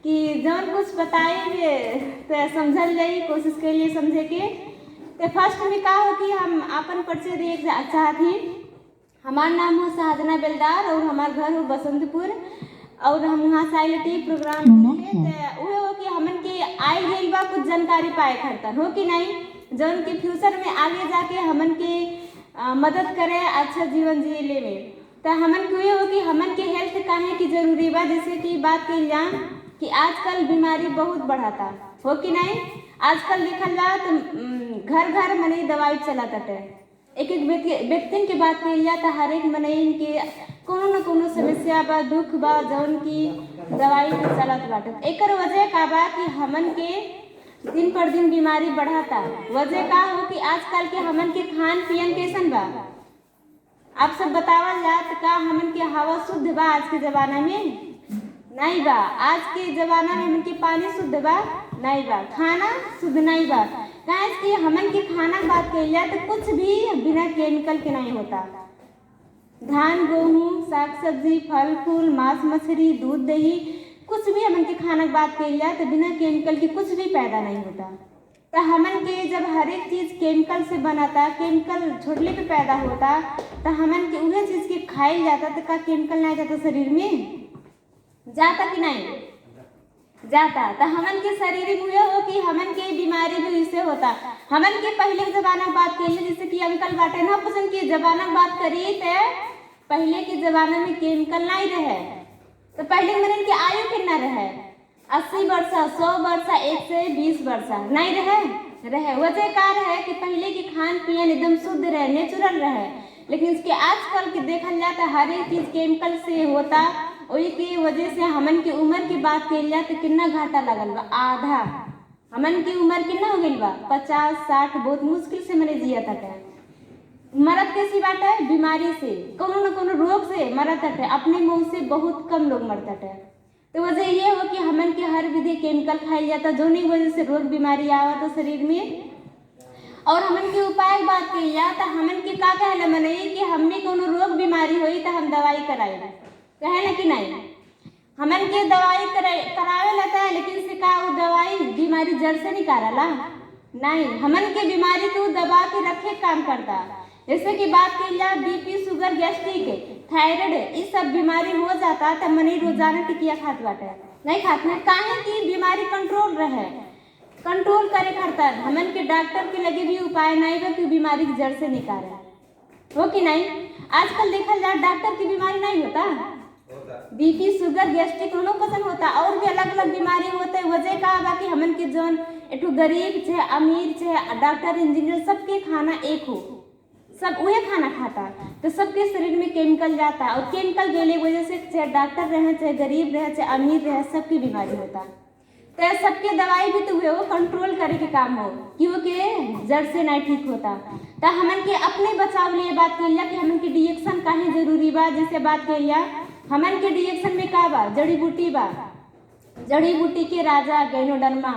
कि जौन कुछ बताई तो समझल जाई, कोशिश के लिए समझे के। तो फर्स्ट में का हो कि हम अपन परिचय दिए चाहती। हमार नाम हो साधना बेलदार और हमार घर हो बसंतपुर और हम यहाँ से आइल थी प्रोग्राम वो हो कि हमन के आइल गई बा कुछ जानकारी पाए खातिर हो कि नहीं, जौन के फ्यूचर में आगे जाके हमन के मदद करे अच्छा जीवन जिए में। तो हमन के हो कि हमन के हेल्थ काहे की जरूरी बा। जैसे कि बात कही जा कि आजकल बीमारी बहुत बढ़ाता हो कि नहीं। आजकल देखल जा तो घर घर मने दवाई चला तटे। एक व्यक्ति की बात कही जा तो हर एक मने के कोनो न कोनो समस्या बा, दुख बा, जौन की दवाई पे चलत बाटे। एकर वजह का बा कि हमन के दिन पर दिन बीमारी बढ़ाता। वजह का हो कि आजकल के हमन के खान पियन कैसन बा, आप सब बतावल जा तो का हमन के हवा शुद्ध बा आज के जमाना में? नहीं बा। आज के जमाना में हमन के पानी शुद्ध बा? नहीं बा। खाना शुद्ध नहीं बा। काहे कि हमन के खाना की बात कही जाए तो कुछ भी बिना केमिकल के नहीं होता। धान गेहूँ साग सब्जी फल फूल मांस मछली दूध दही कुछ भी हमन के खाना की बात कही जाए तो बिना केमिकल के कुछ भी पैदा नहीं होता। तो हमन के जब हर एक चीज़ केमिकल से बनाता, केमिकल छोड़ले पे पैदा होता, तो हमन के वह चीज़ के खाइल जाता तो का केमिकल नहीं जाता शरीर में? जाता कि नहीं जाता। तो हमन के शरीर में हो कि हमन के बीमारी भी इससे होता। हमन के पहले के जमाना की बात करिए, जैसे कि अंकल बाटे ना पसंद की जमाना की बात करिए तो पहले के जमाना में केमिकल नहीं रहे। तो पहले मन की आयु कितना रहे? 80 वर्ष 100 वर्ष 120 वर्ष नहीं रहे। वजह का रहे कि पहले के खान पियन एकदम शुद्ध रहे, नेचुरल रहे। लेकिन इसके आजकल के देखल जाता हर एक चीज़ केमिकल से होता। वही की वजह से हमन की उम्र की बात कही जाए तो कितना घाटा लगल बा। आधा हमन की उम्र कितना हो गई बा? 50-60 बहुत मुश्किल से मैंने जिया था। मरत कैसी बात है? बीमारी से, कोनो न कोनो रोग से मरत है। अपने मुंह से बहुत कम लोग मरता है। तो वजह ये हो कि हमन के हर विधि केमिकल खाई जाता, जो नहीं वजह से रोग बीमारी आवा तो शरीर में। और हमन के उपाय की बात कही जाए तो हमन के का कहला मने कि हमें कोनो रोग बीमारी हुई तो हम दवाई कराई कहे ना कि नहीं। हमन के दवाई करावे लेता है, लेकिन से का वो दवाई बीमारी जड़ से निकाला नहीं। हमन के बीमारी को दबा के रखे काम करता। जैसे कि बात की जाए बीपी शुगर गैस्ट्रिक थायराइड इस सब बीमारी हो जाता तो मनी रोजाना टिकिया खात बाटे नहीं खात में। काहे की बीमारी कंट्रोल रहे, कंट्रोल करे खातिर हमन के डॉक्टर के लगे भी उपाय नहीं बा कि बीमारी की जड़ से निकाले हो कि नहीं। आजकल देखल जाए डॉक्टर की बीमारी नहीं होता, बीपी शुगर गैस्ट्रिक दोनों पसंद होता और भी अलग अलग बीमारी होते। वजह का बा कि हमन के जौन एठू गरीब चाहे अमीर चाहे डॉक्टर इंजीनियर सबके खाना एक हो, सब वही खाना खाता तो सबके शरीर में केमिकल जाता। और केमिकल गेले वजह से चाहे डॉक्टर रहे चाहे गरीब रहे चाहे अमीर रहे सबकी बीमारी होता। तो सबके दवाई भी तो हुए वो कंट्रोल करे के काम हो कि वो के जड़ से नहीं ठीक होता। तो हमन के अपने बचाव लिए बात कही कि हमन के डिएक्शन काहे जरूरी बा। जैसे बात कही हमन के डिएक्शन में का बा? जड़ी बूटी बा। जड़ी बूटी के राजा गैनोडर्मा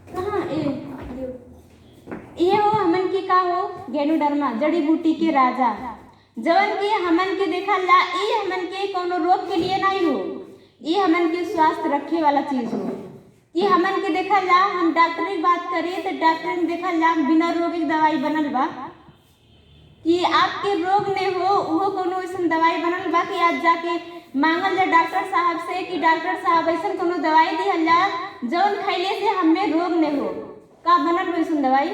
कहाँ ये हो हमन की का हो? गैनोडर्मा जड़ी बूटी के राजा जवन के हमन के देखल जा ये हमन के कोनो रोग के लिए नहीं हो, ये हमन के स्वास्थ्य रखे वाला चीज हो। कि हमन के देखल जा हम डॉक्टर की बात करिए तो डॉक्टर ने देखल जा बिना रोग की दवाई बनल बा कि आपके रोग ने हो वो कोनो ऐसा दवाई बनल बा कि आज जाके मांगल जा डॉक्टर साहब से कि डॉक्टर साहब ऐसा कोनो दवाई दिहल जा जौन खैले से हमें रोग ने हो। का बनल वैसन दवाई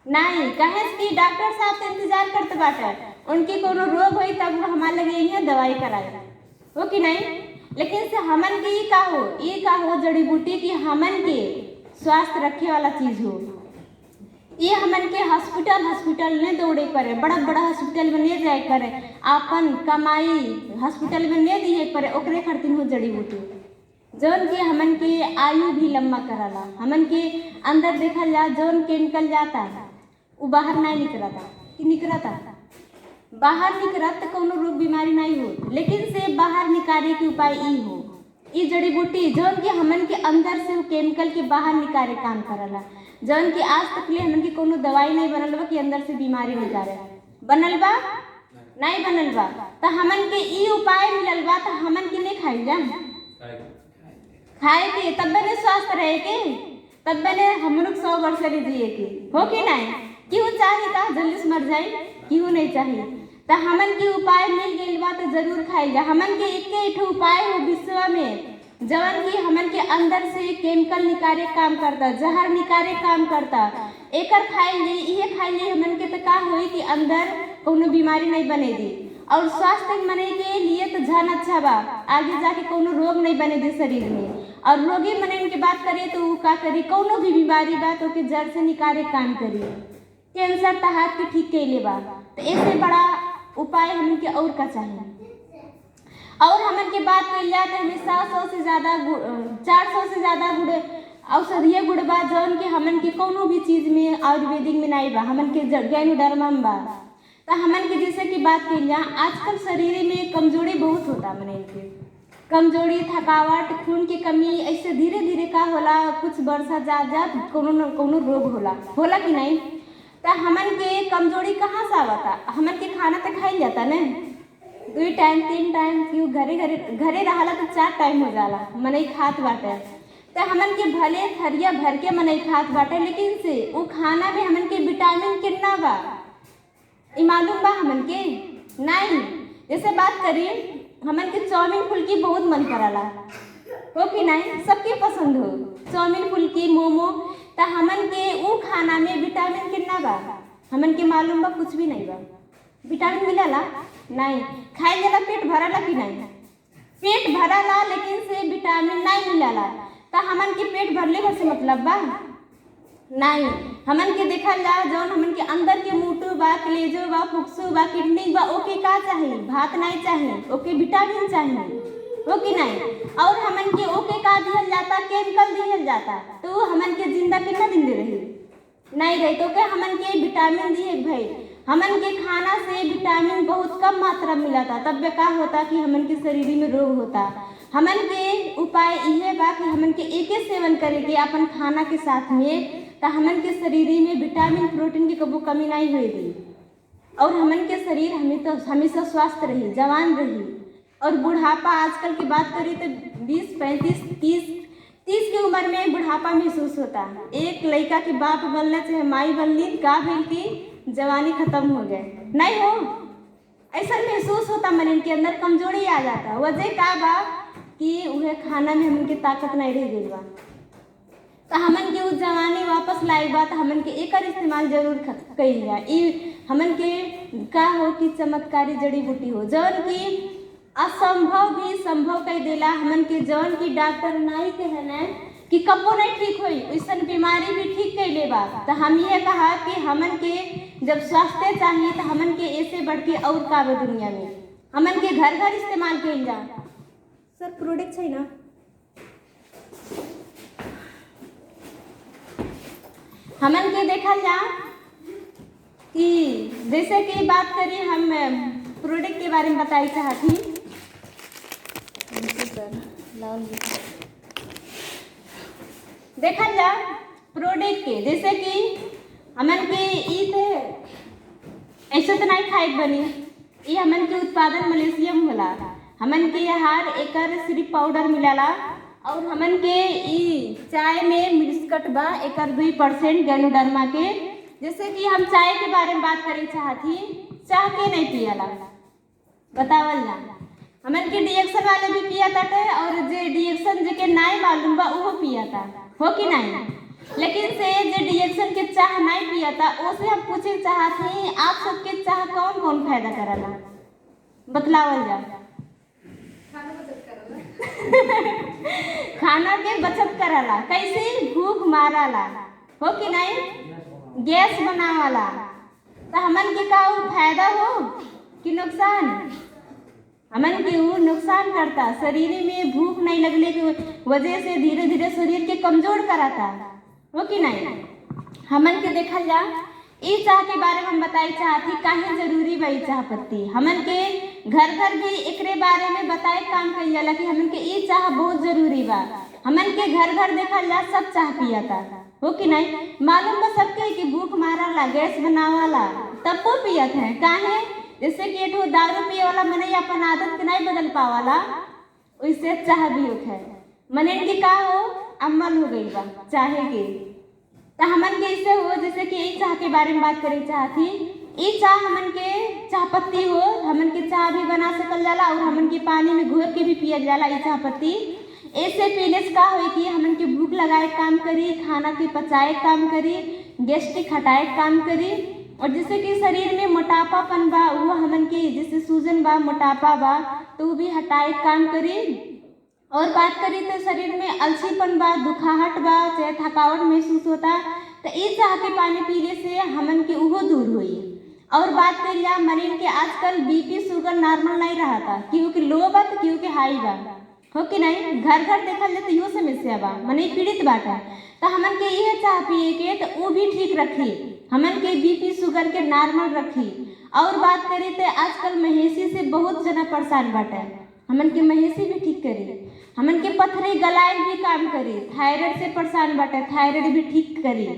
नहीं। कहे कि डॉक्टर साहब से इंतजार करते बाटे उनकी कोनो रोग हुई तब वो हमारे लगे यही दवाई कराए हो कि नहीं। लेकिन से हमन के ये का हो जड़ी बूटी की हमन के स्वास्थ्य रखे वाला चीज हो। ये हमन के हॉस्पिटल ने दौड़े करे, बड़ा बड़ा हॉस्पिटल में ले जाए करे, आपन कमाई हॉस्पिटल में ले दिए करे ओकरे खातिर हो जड़ी बूटी जौन के हमन के आयु भी लंबा कराला। हमन के अंदर देखल जा जौन केमिकल जाता वो बाहर नहीं निकलता कि निकलता बाहर निकलत तो कोनो रोग बीमारी नहीं हो। लेकिन से बाहर निकाले के उपाय ई हो ये जड़ी बूटी जौन के हमन के अंदर से वो केमिकल के बाहर निकाले काम करला। जौन की आज तक ले हमन की कोनो दवाई नहीं बनल बा कि अंदर से बीमारी निकाले बनल बा नहीं बनल बा, तो हमन के ई उपाय मिलल बा, तो हमन के नहीं खाई जा खाए के, तब बने स्वस्थ रहे के, तब बने हम लोग 100 वर्ष जिए के, हो कि नहीं? क्यों चाहिए का जल्दी से मर जाए, क्यों नहीं चाहिए? तो हमन के उपाय मिल गई बा तो जरूर खाई जा। हमन के एक उपाय हो विश्व में जवन की हमन के अंदर से केमिकल निकाले काम करता, जहर निकाले काम करता, एकर खाइल जाई, इहे खाइल जाई हमन के, तो का होई कि अंदर कोनो बीमारी नहीं बनेगी और स्वास्थ्य मने के लिए तो जान अच्छा बा, आगे जाके कोनो रोग नहीं बनेगी शरीर में। और रोगी मने की बात करिए तो वो का करी, कोनो भी बीमारी बा तो के जड़ से निकाले काम करी। कैंसर तो हाथ के ठीक कैले बा, तो इससे बड़ा उपाय हमन के और का चाहिए। और हमन के बात कइल जाए तो हमें 400 से ज़्यादा गुड़ औषधीय गुड़ बा, जौन के हमन के कोनो भी चीज़ में आयुर्वेदिक में नहीं बा, हमन के गैनोडर्मा में बा। तो हमन के जैसे कि बात कइल जाए, आजकल शरीर में कमजोरी बहुत होता, मने के कमजोरी, थकावट, खून की कमी, ऐसे धीरे धीरे का होला, कुछ वर्षा जात कोनो न कोनो रोग होला कि नहीं? तो हमन के कमजोरी कहाँ से आवता? हमन के खाना तो खाई जाता न, 2 टाइम 3 टाइम, क्यों घरे रहला तो 4 टाइम हो जाला, मनई खात बाटे। तो हमन के भले थरिया भर के मनई खात बाटे, लेकिन से वो खाना में हमन के विटामिन कितना बा ई मालूम बा हमन के? नहीं। जैसे बात करी, हमन के चाउमीन फुल्की बहुत मन करला, हो कि नहीं? सबके पसंद हो चाउमीन फुल्की मोमो, तो हमन के वो खाना में विटामिन कितना बा हमन के मालूम बा? कुछ भी नहीं बा। विटामिन मिलला नहीं, खाई जाला पेट भरला कि नहीं? पेट भरला, लेकिन से विटामिन नहीं मिलला, तो हमन के पेट भरले भर से मतलब बा नहीं। हमन के देखल जा, जौन हमन के अंदर के मुटु बा, कलेजो बा, फुफ्सु बा, किडनी बा, ओके का चाहिए? भात नहीं चाहिए, ओके विटामिन चाहिए, हो कि नहीं? और हमन के ओके का दिहल जाता? केमिकल दिहल जाता, तो हमन के जिंदा कितना दिन दे रही? नहीं रही। तो क्या हमन के विटामिन दिए भाई? हमन के खाना से विटामिन बहुत कम मात्रा में मिला था, तब का होता कि हमन के शरीर में रोग होता। हमन के उपाय यह बा कि हमन के एक सेवन करेंगे अपन खाना के साथ में, तो हमन के शरीर में विटामिन प्रोटीन की कबू कमी नहीं होगी और हमन के शरीर हमेशा स्वस्थ रही, जवान रही। और बुढ़ापा आजकल की बात करें तो 20, 35, 30 की उम्र में बुढ़ापा महसूस होता है। एक लड़का के बाप बनना चाहे माई बनली, का भेल की जवानी खत्म हो गए, नहीं हो ऐसा महसूस होता, मन के अंदर कमजोरी आ जाता। वजह का बा कि वह खाना में हमन के ताकत नहीं रह गई बा, तो हमन के उस जवानी वापस लाई बा, तो हमन के एकर इस्तेमाल जरूर कइल जाए। हमन के का हो कि चमत्कारी जड़ी बूटी हो, जौन की असंभव भी संभव कह देला। हमन के जौन की डॉक्टर नहीं कहना कि कबो नहीं ठीक होई, वैसन बीमारी भी ठीक कैले बा। तो हम ये कहा कि हमन के जब स्वास्थ्य चाहिए तो हमन के ऐसे बढ़ के और का बा दुनिया में, हमन के घर घर इस्तेमाल कइल जा। सर प्रोडक्ट है ना, हमन के देखा जा कि जैसे कि बात करी, हम प्रोडक्ट के बारे में बताई चाहती। देखा जा प्रोडक्ट के, जैसे कि हमन के ई थे ऐसे तो नहीं खाए बनी, ये हमन के उत्पादन मलेशिया में होला। हमन के हर एकर सिर्फ पाउडर मिलाला और हमन के ई चाय में मिस्कट बा एकर 2% गैनोडर्मा के। जैसे कि हम चाय के बारे में बात करे चाहती, चाह के नहीं पियाला बतावल जा। हमन के डिएक्शन वाले भी पिया ताटे और जे डिएक्शन जे के नहीं मालूम बा वो पियाता, हो कि नहीं? लेकिन से जे डिएक्शन के चाह नहीं पियाता, ओसे हम पूछे चाहती आप सबके चाह कौन कौन फायदा करला बतलावल जा। खाना के बचत करला, कैसे? भूख मारला, हो कि नहीं? गैस बनावाला। तो हमन के का फायदा हो कि नुकसान? हमन के वो नुकसान करता, शरीर में भूख नहीं लगने की वजह से धीरे धीरे शरीर के कमजोर कराता, हो कि नहीं? हमन के देखा जा ई चाह के बारे में हम बताई चाहती काहे जरूरी बा ई चाह पत्ती। हमन के घर घर भी एकरे बारे में बताए काम कइल जाला कि हमन के ई चाह बहुत जरूरी बा। हमन के घर घर देखा जा सब चाह पियाता, हो कि नहीं? मालूम बा सबके कि भूख मारला, गैस बनावाला, तब वो पियत है काहे? जैसे कि एठो दारू पिए वाला मने अपन आदत के नहीं बदल पावाला, वैसे चाह भी है मने के का हो अमल हो गई बा चाहे के। तो हमन के ऐसे हो जैसे कि यही चाह के बारे में बात करे चाहती। ई चाह हमन के चाह पत्ती हो, हमन के चाह भी बना सकल जाला और हमन के पानी में घोर के भी पियल जाला ई चाह पत्ती। ऐसे पीने से का होई कि हमन के भूख लगाए काम करी, खाना के पचाए काम करी, गैस्ट्रिक हटाए काम करी। और जैसे कि शरीर में मोटापापन बा वो हमन के जैसे सूजन बा मोटापा बा तो वो भी हटाए काम करी। और बात करी तो शरीर में अलसीपन बा, दुखाहट बा, चाहे थकावट महसूस होता तो ई चाह के पानी पीने से हमन के उहो दूर हुई। और बात करिए मरीज के आजकल बीपी शुगर नॉर्मल नहीं रहा था, क्योंकि लो बा तो क्योंकि हाई बा, हो कि नहीं। घर घर देखल जाए तो यो समस्या बा मने पीड़ित बाटा। तो हमन के यह चाह पिए के तो वो भी ठीक रखी, हमन के बीपी शुगर के नॉर्मल रखी। और बात करी तो आजकल महेशी से बहुत जना परेशान बाटा, हमन के महेशी भी ठीक करी। हमन के पथरी गलाए भी काम करी, थायराइड से परेशान बाटा थायराइड भी ठीक करी।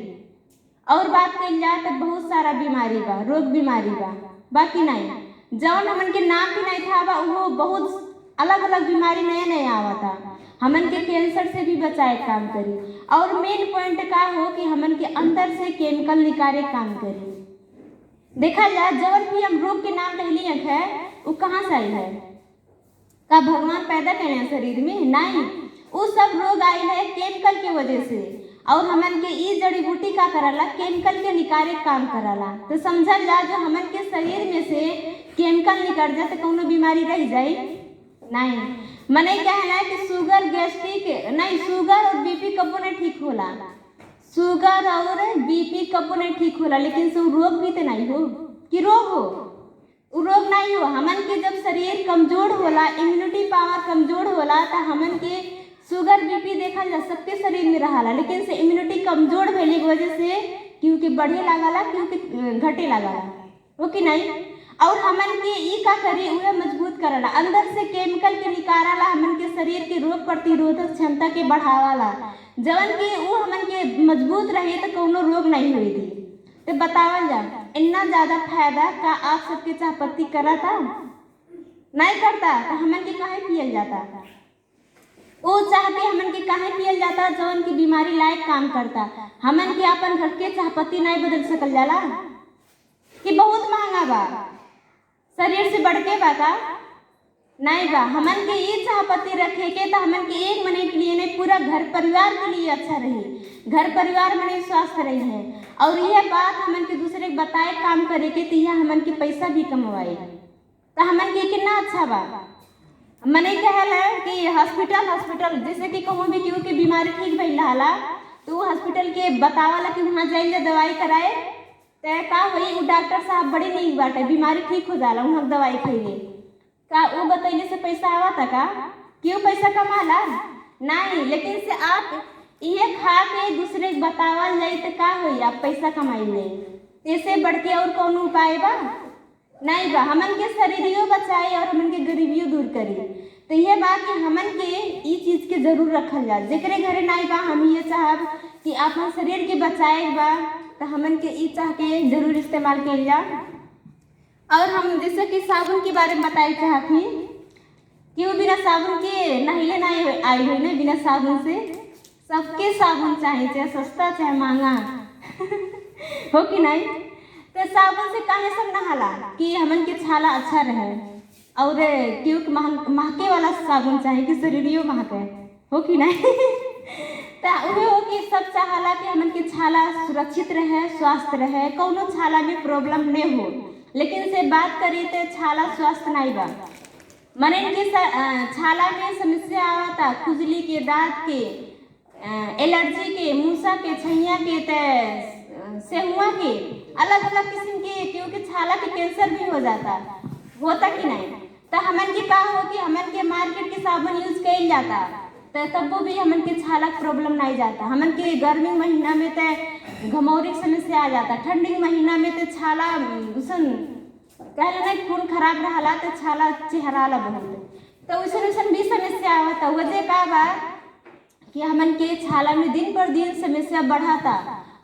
और बात कही जाए तो बहुत सारा बीमारी बा, रोग बीमारी बा, बाकी नहीं जौन हमन के नाम भी नहीं था बा वो बहुत अलग अलग बीमारी नया नया आवता। हमन के कैंसर से भी बचाए काम करी। और मेन पॉइंट का हो कि हमन के अंदर से केमिकल निकाले काम करी। देखा जाए जवन भी हम रोग के नाम ले है वो कहाँ से आई है, का भगवान पैदा करे हैं शरीर में? नहीं, वो सब रोग आई है केमिकल की वजह से। और हमन के ई जड़ी बूटी का करला केमिकल के निकाले काम करला। तो समझल जा जो हमन के शरीर में से केमिकल निकल जाए तो कोनो बीमारी रह जाए नहीं। मने कहना है कि शुगर गैस्ट्रिक नहीं, शुगर और बीपी कबो नहीं ठीक होला, शुगर और बीपी कबो नहीं ठीक होला, लेकिन से रोग भी तो नहीं हो कि रोग हो, वो रोग नहीं हो। हमन के जब शरीर कमजोर होला, इम्यूनिटी पावर कमजोर होला तो हमन के शुगर बीपी देखल जा सबके शरीर में रहाला, लेकिन से इम्यूनिटी कमजोर भेले की वजह से क्योंकि बढ़े लागला क्योंकि घटे लागला, हो कि नहीं। और हमन के ई का करी उहे मजबूत करला, अंदर से केमिकल के निकालला, हमन के शरीर के रोग प्रतिरोधक क्षमता के बढ़ावाला, जवन के वो हमन के मजबूत रहे तो कोनो रोग नहीं हुई थी। तो बतावल जा इतना ज्यादा फायदा का आप सबके चाह पत्ती करा था नहीं करता तो हमन के काहे पियल जाता, वो चाह के हमन के काहे पियल जाता जवन की बीमारी लायक काम करता। हमन के अपन घर के चाह पत्ती नहीं बदल सकल जाला कि बहुत महंगा बा, शरीर से बढ़ के बा का नहीं बा। हमन के ये चाह पत्ती रखे के तो हमन के एक महीने के लिए नहीं पूरा घर परिवार के लिए अच्छा रही, घर परिवार में स्वस्थ रही है। और यह बात हमन के दूसरे के बताए काम करे के तो यह हमन के पैसा भी कमवाए तो हमन के कितना अच्छा बा। मने कहल है कि हॉस्पिटल जैसे कि कहूँ भी क्योंकि बीमारी ठीक भइल रहा तो वो हॉस्पिटल के बतावाला कि वहाँ जाइए दवाई कराए तो का होई वो डॉक्टर साहब बड़ी नीक बाटे, बीमारी ठीक हो जाला वहाँ दवाई खइले का वो बतैले से पैसा आवता का, क्यों पैसा कमाला नहीं। लेकिन से आप ये खा के दूसरे के बतावल जाए तो का होई आप पैसा कमाइले, ऐसे बढ़ के और कौन उपाय बा नहीं बा। हमन के शरीरियो बचाए और हमन के गरीबियों दूर करी। तो यह बात कि हमन के ई चीज के जरूर रखल जा, जेकरे घरे नहीं बा हम ये चाहब कि अपन शरीर के बचाए बा तो हमन के ई चाह के जरूर इस्तेमाल किया जा। और हम जैसे कि साबुन के बारे में बताई चाहती कि वो बिना साबुन के नहिले नहीं आई हुई ना, बिना साबुन से सबके साबुन चाहिए, चाहे सस्ता चाहे महंगा हो कि नहीं। तो साबुन से काहे सब नहाला कि हमन के छाला अच्छा रहे, और क्योंकि महके वाला साबुन चाहिए कि शरीरियो महके, हो कि नहीं तो वो हो कि सब चाहला कि हमन के छाला सुरक्षित रहे, स्वास्थ्य रहे, कौनो छाला में प्रॉब्लम नहीं हो। लेकिन से बात करी तो छाला स्वास्थ्य नहीं बा, मने इनके छाला में समस्या आवता खुजली के, दांत के, एलर्जी के, मूसा के, छैया के, सेहुआ के, अलग अलग किस्म के, क्योंकि छाला के कैंसर भी हो जाता होता कि नहीं। तो हमन के का हो कि हमन के मार्केट के साबुन यूज कइल जाता तो तब वो भी हमन के छाला प्रॉब्लम नहीं जाता। हमन के गर्मी महीना में तो घमौरी समस्या आ जाता, ठंडी महीना में तो छाला उसन कहले नहीं खून खराब रहा तो छाला चेहराला बहुत, तो वैसन भी समस्या आवता। वजह का बा कि हमन के छाला में दिन पर दिन समस्या बढ़ाता।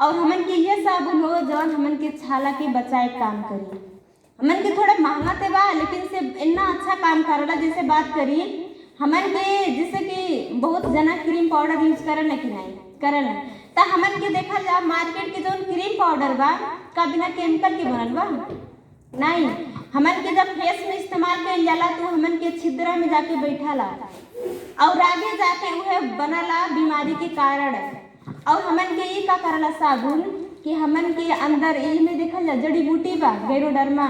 और हमन के ये साबुन हो जौन हमन के छाला के बचाए काम करी, हमन के थोड़ा महंगा ते बा लेकिन से इतना अच्छा काम करला। जैसे बात करी हमन के जैसे कि बहुत जना क्रीम पाउडर यूज करल कि नहीं करल, तो हमन के देखल जा मार्केट के जो क्रीम पाउडर बा का बिना केमिकल के बनल बा नहीं। हमन के जब फेस में इस्तेमाल कइल जाला तो हमन के छिद्र में जाके बैठाला और आगे जाके वह बनला बीमारी के कारण। और हमन के ये का करला साबुन कि हमन के अंदर ई में देखल जा जड़ी बूटी बा गैरोडर्मा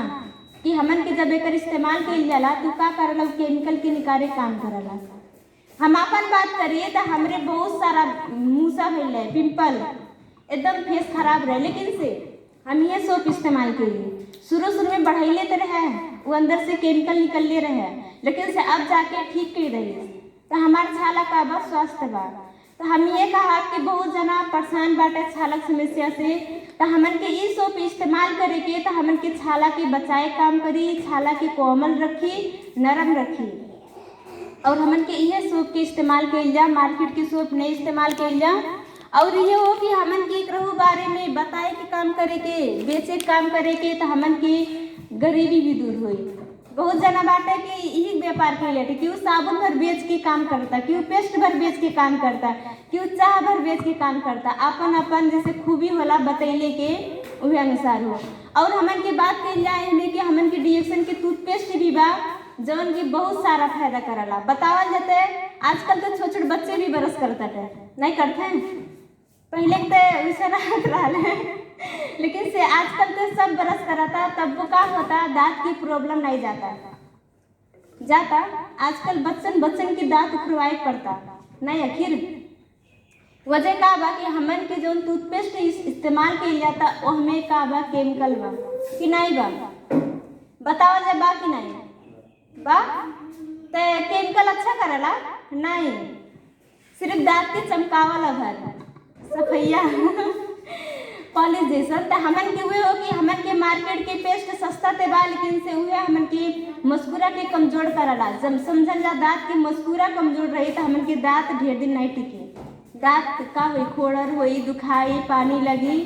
कि हमन के जब एकर इस्तेमाल कइल जाला तो का करला केमिकल के निकारे काम करला। हम अपन बात करिए तो हमरे बहुत सारा मूसा भइल है, पिंपल एकदम फेस खराब रहे, लेकिन से हम ये सोप इस्तेमाल कइली। शुरू में बढ़ाइले तो रहे वो अंदर से केमिकल निकलले रहे, लेकिन से अब जाके ठीक कर रही तो हमार छाला का बस स्वास्थ्य बा। तो हम ये कहा कि बहुत जना परेशान बाटे छालक समस्या से, तो हमन के ई सोप इस्तेमाल करे के तो हमन के छाला के बचाए काम करी, छाला के कोमल रखी, नरम रखी। और हमन के ये सोप के इस्तेमाल कइल जा, मार्केट के सोप नहीं इस्तेमाल कइल जा। और ये हो कि हमन के एकरहु बारे में बताए के काम करे के, बेचे के काम करे के, तो हमन की गरीबी भी दूर हुई। बहुत जना बाटे कि यही व्यापार कइले थे, क्यों साबुन भर बेच के काम करता, क्यों पेस्ट भर बेच के काम करता, क्यों चाह भर बेच के काम करता। अपन अपन जैसे खूबी होला बतैले के वही अनुसार हो। और हमन के बात कइल जाए कि हमन के डीएक्सन के टूथपेस्ट भी बा जौन की बहुत सारा फायदा करला। बतावल जाते आजकल तो छोटे छोटे बच्चे भी ब्रश करता है, नहीं करते हैं पहले तो वैसा रहत रहा, लेकिन से आजकल तो सब ब्रश कराता, तब वो का होता दांत की प्रॉब्लम नहीं जाता। आजकल बच्चन की दांत उखड़वाए पड़ता नहीं। आखिर वजह का बा कि हमन के जो टूथपेस्ट इस्तेमाल कइल जाता ओहमे का बा केमिकल बा कि नहीं बा, बतावल जाए बा कि नहीं बा। तो केमिकल अच्छा करला नहीं, सिर्फ दांत के चमकावला भर सफैया पॉलिश जैसा। तो हमन के हुए हो कि हमन के मार्केट के पेस्ट सस्ता ते बा, लेकिन से हुए हमन के मस्कुरा के कमजोर करला। जब समझल जा दांत के मस्कुरा कमजोर रही तो हमन के दांत ढेर दिन नहीं टिके, दांत का हुई खोड़र हुई, दुखाई, पानी लगी।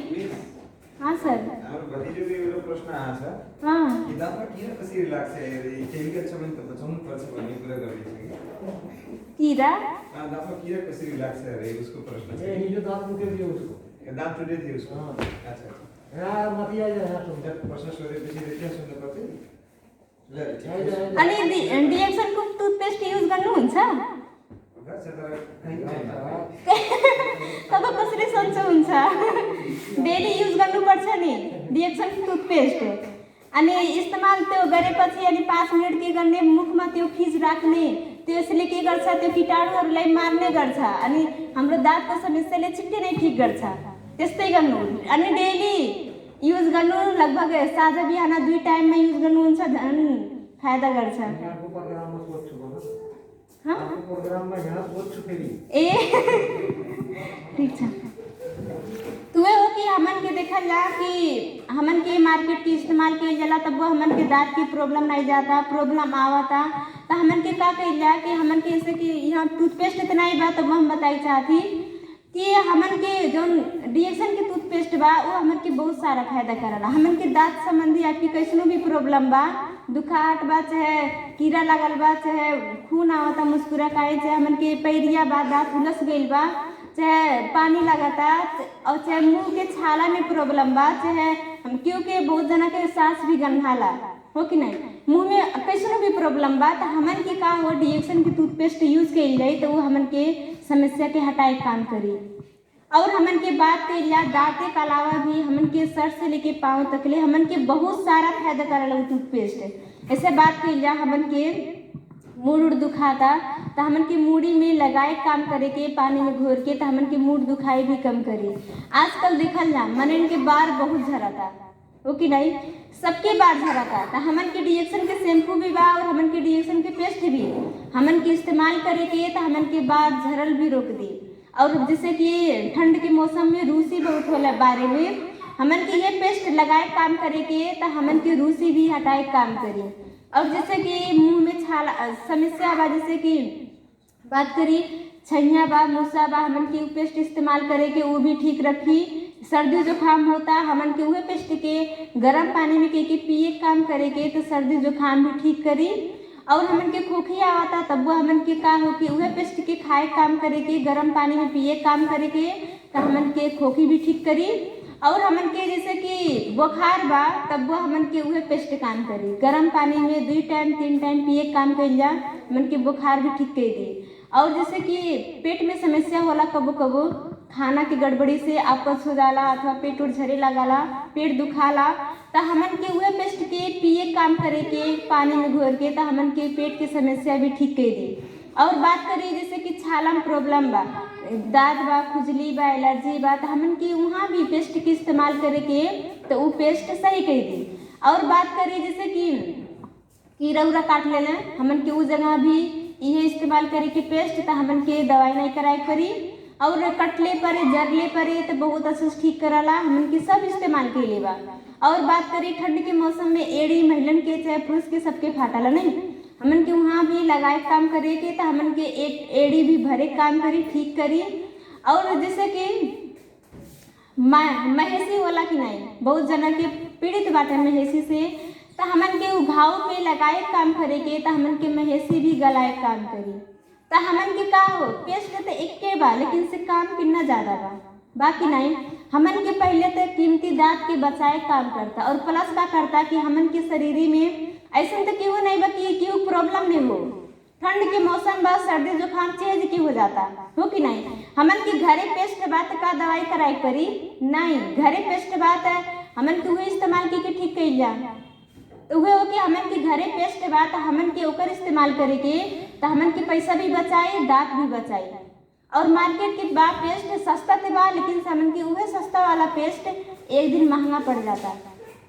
हाँ सर प्रश्न आहे सर। हाँ की दांतमा कीरा कसरी लाग्छ केमिकल छ भने त बचाउनु पर्छ भन्ने कुरा गरिन्छ कीरा दांतमा कीरा कसरी लाग्छ रे उसको प्रश्न छ। ये जो दांत टूटे थे उसको, दांत टूटे थे उसको। हाँ। अच्छा यहाँ मतिया जो है सुन जब प्रश्न सोधेपछि रेटिङ सुन्नु पर्छ अनि डीएक्सन को टूथपेस्ट युज गर्नुहुन्छ गर्छ तर कहीँ छैन। तब कसरी सन्चो हुन्छ, डेली युज गर्नुपर्छ नि डीएक्सन टूथपेस्ट। अनि इस्तेमाल त्यो गरेपछि अनि 5 मिनट के गर्ने मुखमा त्यो फिज राख्ने, त्यसले के गर्छ त्यो कीटाणुहरूलाई मार्ने गर्छ अनि हाम्रो दाँतको समस्याले छिट्टै नै ठिक गर्छ। त्यस्तै गर्नु अनि डेली युज गर्नु, लगभग साँझ बिहान 2 टाइममा युज गर्नुहुन्छ झन् फायदा गर्छ। हाँ प्रोग्राम में यहाँ सोच फेरी ए ठीक है। तो वे हो कि हमन के देखल जा कि हमन के मार्केट के इस्तेमाल किया जाला तब वो हमन के दांत की प्रॉब्लम नहीं जाता, प्रॉब्लम आवता। तो हमन के का कइल जा कि हमन के जैसे कि यहाँ टूथपेस्ट इतना ही बा, तब हम बताई चाहती कि हमन के जो डीएक्सन के टूथपेस्ट बा वो हमन के बहुत सारा फायदा करला। हमन के दांत संबंधी आपकी कैसनो भी प्रॉब्लम बा, दुखाहट बा, चाहे कीड़ा लगल बा, चाहे खून आवता मुस्कुरा काहे, चाहे हमन के पैरिया बा, दांत उलस गइल बा, चाहे पानी लगाता, और चाहे मुंह के छाला में प्रॉब्लम बा, चाहे हम क्योंकि बहुत जना के सांस भी गंधाला हो कि नहीं, मुंह में कैसनो भी प्रॉब्लम बा, तो हमन के का हो डीएक्सन के टूथपेस्ट यूज कइल जाए तो वो हमन के समस्या के हटाए काम करी। और हमन के बात कइल जा दांते के अलावा भी हमन के सर से लेके पाँव तक ले हमन के बहुत सारा फायदा करला टूथपेस्ट। ऐसे बात कइल जा हमन के मूड दुखाता तो हमन के मूड़ी में लगाए काम करे के, पानी में घोर के, तो हमन के मूड दुखाई भी कम करे। आजकल देखल जा मनन के बार बहुत झरता हो कि नहीं, सबके बार झरता, तो हमन के डीएक्सन के शैम्पू भी बा और हमन के डीएक्सन के पेस्ट भी हमन के इस्तेमाल करे के तो हमन के बार झरल भी रोक दी। और जैसे कि ठंड के मौसम में रूसी बहुत होला बारे में, हमन के ये पेस्ट लगाए काम करे के तो हमन के रूसी भी हटाए काम करी। और जैसे कि मुंह में छाला समस्या बा, जैसे कि बात करी छैया बा, मूसा बा, हमन के पेस्ट इस्तेमाल करे के वो भी ठीक रखी। सर्दी जुकाम होता हमन के उहे पेस्ट के गर्म पानी में के पिए काम करे के तो सर्दी जुकाम भी ठीक करी। और हमन के खोखी आवता तब वो हमन के का हो कि उहे पेस्ट के खाए काम करे के गर्म पानी में पिए काम करे के तो हमन के खोखी भी ठीक करी। और हमन के जैसे कि बुखार बा तब वो हमन के उहे पेस्ट काम करी गर्म पानी में 2 टाइम 3 टाइम पिए काम कइल जा हमन के बुखार भी ठीक कर दी। और जैसे कि पेट में समस्या होला कबो कबो खाना की गड़बड़ी से आपस हो जाला अथवा पेट उठ झरे लगाला पेट दुखाला तो हमन के उहे पेस्ट के पिए काम करे के पानी में घोर के तो हमन के पेट की समस्या भी ठीक कर दी। और बात करिए जैसे कि छाला में प्रॉब्लम बा दाद बा खुजली बा एलर्जी बा तो हमन की वहाँ भी पेस्ट के इस्तेमाल करे के तो वो पेस्ट सही कर दी। और बात करिए जैसे कि कीड़ा उड़ा काट लेना हमन के उस जगह भी ये इस्तेमाल करे के पेस्ट तो हमन के दवाई नहीं कराए करी। और कटले परे जरले परे तो बहुत अच्छा से ठीक कराला हमन के सब इस्तेमाल के लिए बा। और बात करी ठंड के मौसम में एड़ी महिलन के चाहे पुरुष के सबके फाटाला नहीं हमन के वहाँ भी लगाए काम करे के तो हमन के एक एड़ी भी भरे काम करी ठीक करी। और जैसे कि महेसी होला कि नहीं बहुत जना के पीड़ित बाटे महेसी से तो हमन के घाव पे लगाए काम करे के तो हमन के महेसी भी गलाए काम करी तो हमन के का हो पेस्ट तो एक के बा लेकिन से काम कितना ज़्यादा बा बाकी नहीं हमन के पहले तो कीमती दांत के बचाए काम करता और प्लस का करता कि हमन के शरीर में ऐसा तो क्यों नहीं बा कि क्यों प्रॉब्लम नहीं हो ठंड के मौसम बा सर्दी जुकाम चेंज क्यों हो जाता हो कि नहीं हमन की घरे पेस्ट बात का दवाई कराई परी नहीं घरे पेस्ट बात हमन के वही इस्तेमाल की ठीक कइल जा तो वह हो कि हमन के घरे पेस्ट बा तो हमन के ओकर इस्तेमाल करे के तो हमन के पैसा भी बचाए दांत भी बचाए। और मार्केट के बा पेस्ट सस्ता ते बा लेकिन हमन के वह सस्ता वाला पेस्ट एक दिन महंगा पड़ जाता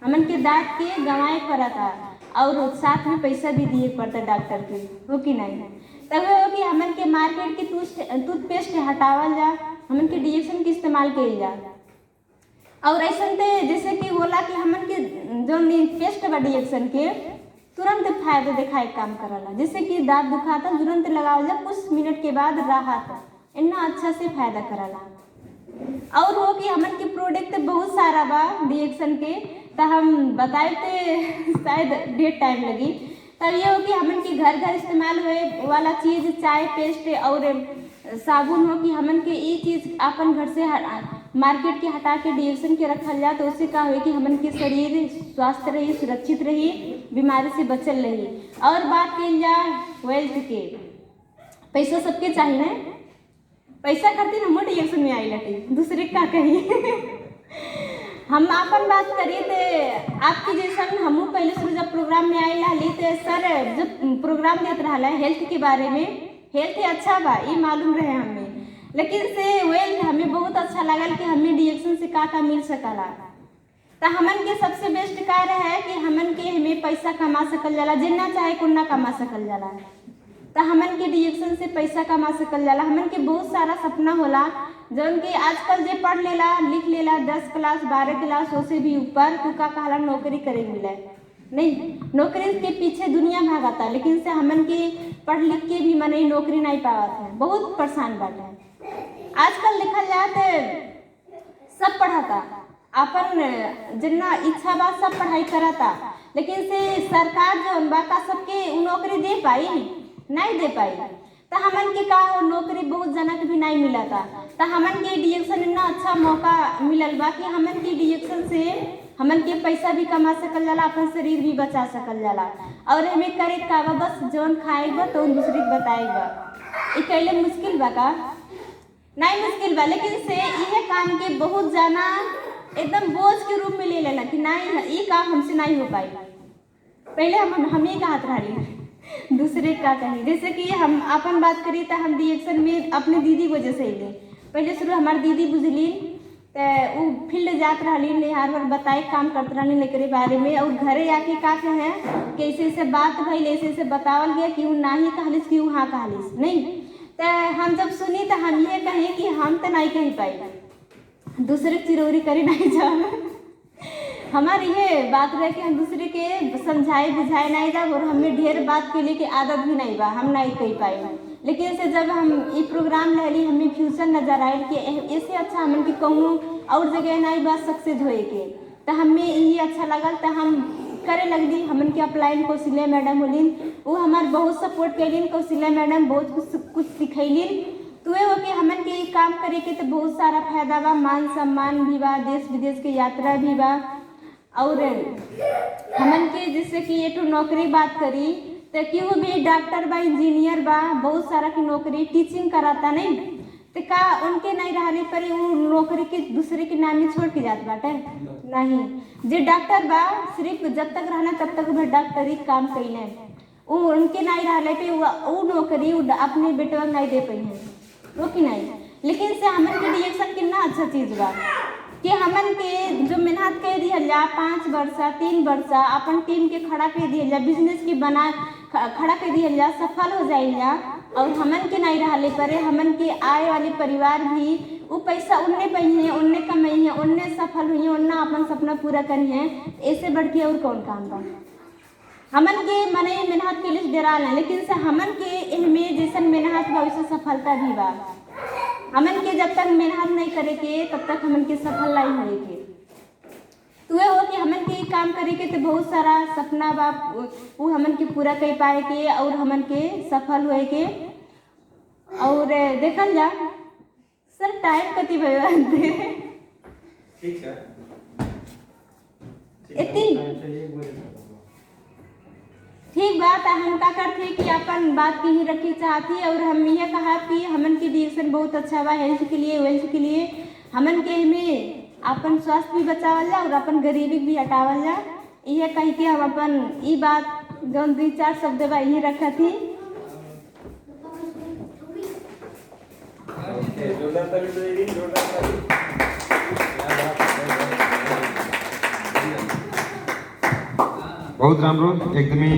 हमन के दांत के गंवाए पड़ता और साथ में पैसा भी दिए पड़ता डॉक्टर के हो कि नहीं। तब हो कि हमन के मार्केट के टूथपेस्ट हटावल जा हमन के डीएक्सन के इस्तेमाल कइल जा। और ऐसा जैसे कि बोला कि हमन के जो पेस्ट बा डीएक्सन के तुरंत फायदा दिखाए काम करला जैसे कि दांत दुखाता तुरंत लगावल जा कुछ मिनट के बाद राहत इतना अच्छा से फायदा करला। और हो कि हमन के प्रोडक्ट बहुत सारा बा डीएक्सन के तो हम बताए थे शायद ढेर टाइम लगी। तब ये हो कि हमन के घर घर इस्तेमाल हुए वाला चीज़ चाय पेस्ट और साबुन हो कि हमन के ये चीज़ अपन घर से मार्केट के हटा के डीएक्सन के रखल जाए तो उससे का हो कि हमन के शरीर स्वस्थ रही सुरक्षित रही बीमारी से बचल रही। और बात की जाए वेल्थ के पैसा सबके चाहिए ना पैसा खातिर हम डीएक्सन में आई लटी दूसरे का कही हम अपन बात करिए तो आपकी जैसा हम पहले शुरू जब प्रोग्राम में आई रही तो सर जब प्रोग्राम देते रहा हेल्थ के बारे में हेल्थ अच्छा बा ये मालूम रहे हमें लेकिन से वेल्थ हमें बहुत अच्छा लगल कि हमें डीएक्सन से का मिल सकला तो हमन के सबसे बेस्ट कार्य है कि हमन के हमें पैसा कमा सकल जाला जितना चाहे कुन्ना कमा सकल जाला तो हमन के डीएक्सन से पैसा कमा सकल जाला। हमन के बहुत सारा सपना होला जौन कि आजकल जे पढ़ लेला लिख लेला 10 क्लास 12 क्लास उससे भी ऊपर तो का कहला नौकरी करे मिले नहीं नौकरी के पीछे दुनिया भागता लेकिन से हमन के पढ़ लिख के भी मने नौकरी नहीं पावत है बहुत परेशान बाटे। आजकल देखल जाए तो सब पढ़ाता अपन जितना इच्छा बा सब पढ़ाई कराता लेकिन से सरकार जो बा का सबके नौकरी दे पाई नहीं दे पाई तो हमन के का हो नौकरी बहुत जना के भी नहीं मिला था तो हमन के डीएक्सन इतना अच्छा मौका मिलल बा कि हमन के डीएक्सन से हमन के पैसा भी कमा सकल जाला अपन शरीर भी बचा सकल जाला। और हमें करे का बा बस जौन खाएगा तो दूसरे के बताएगा ये कैले मुश्किल बा का नहीं मुश्किल बा लेकिन से यह काम के बहुत जाना एकदम बोझ के रूप में ले लेला कि नहीं ये काम हमसे नहीं हो पाई पहले हम ही कहत रही दूसरे का कही जैसे कि हम अपन बात करी तो हम डीएक्सन में अपने दीदी वजह से अले पहले शुरू हमारी दीदी बुझलिन तो वो फील्ड जात रही हर बार बताए काम करते रही एकरे बारे में और घरे आके का कहे कि ऐसे ऐसे बात भइल ऐसे ऐसे बतावल गया कि ना ही कहलिस कि हाँ कहलिस नहीं तो हम जब सुनी तो हम ये कहें कि हम तो नहीं कह पाई दूसरे चिरौरी करे नहीं जाओ हमारी ये बात रहे कि हम दूसरे के समझाए बुझाए नहीं जाए और हमें ढेर बात के लिए कि आदत भी नहीं बा हम नहीं कह पाए लेकिन से जब हम ये प्रोग्राम लहली हमें फ्यूचर नजर आयल कि ऐसे अच्छा हमन के कहूँ और जगह नहीं बस सक्सेस होए के, तो हमें यही अच्छा लगल तो हम करे लगली। हमन के अपलाइन कौशल्या मैडम होलिन, वो हमार बहुत सपोर्ट कैलिन। कौशल्या मैडम बहुत कुछ सिखैलिन। तो ये हो कि हमन के काम करे के तो बहुत सारा फायदा बा, मान सम्मान भी बा, देश विदेश के यात्रा भी बा। और हमन के जैसे कि ये तो नौकरी बात करी तो केहू भी डॉक्टर बा, इंजीनियर बा, बहुत सारा की नौकरी टीचिंग कराता नहीं, तो का उनके नहीं रहने पर वो नौकरी के दूसरे के नाम में छोड़ के जात बाटे नहीं। जे डॉक्टर बा सिर्फ जब तक रहना तब तक वह डॉक्टरी काम कैले, वो उनके नहीं रहने पे वो नौकरी अपने बेटवा नहीं दे पाई है, वो कि नहीं। लेकिन से हमन के रिएक्शन कितना अच्छा चीज़ बा कि हमन के जो मेहनत कर दिया जा 5 वर्ष 3 वर्ष अपन टीम के खड़ा कर दिया जा, बिजनेस की बना खड़ा कर दिया जा, सफल हो जाइए। और हमन के नहीं रहले परे हमन के आए वाले परिवार भी वो पैसा उनने पाई है, उनने कमाई है, उनने सफल हुई है, उनने अपन सपना पूरा करी है। ऐसे बढ़ के और कौन काम बा। हमन के मने मेहनत के लिए डरा है, लेकिन से हमन के इनमें जैसन मेहनत बा वैसे सफलता भी बा। हमन के जब तक मेहनत नहीं करे के तब तक हमन के सफल नहीं होए के। तो ये हो कि हमन के काम करे के तो बहुत सारा सपना बा, वो हमन के पूरा कर पाए के और हमन के सफल होए के। और देखल जा सर टाइम कति भइल ठीक है ठीक बात है। हम का करते कि अपन बात की ही रखी चाहती और हम ये कहा कि हमन के डिएक्शन बहुत अच्छा बा हेल्थ के लिए, वेल्थ के लिए। हमन के में अपन स्वास्थ्य भी बचावल जा और अपन गरीबी भी हटावल जा। ये कह के हम अपन ये बात जो 2-4 शब्द बा यही रखा थी। बहुत राम्रो एकदमै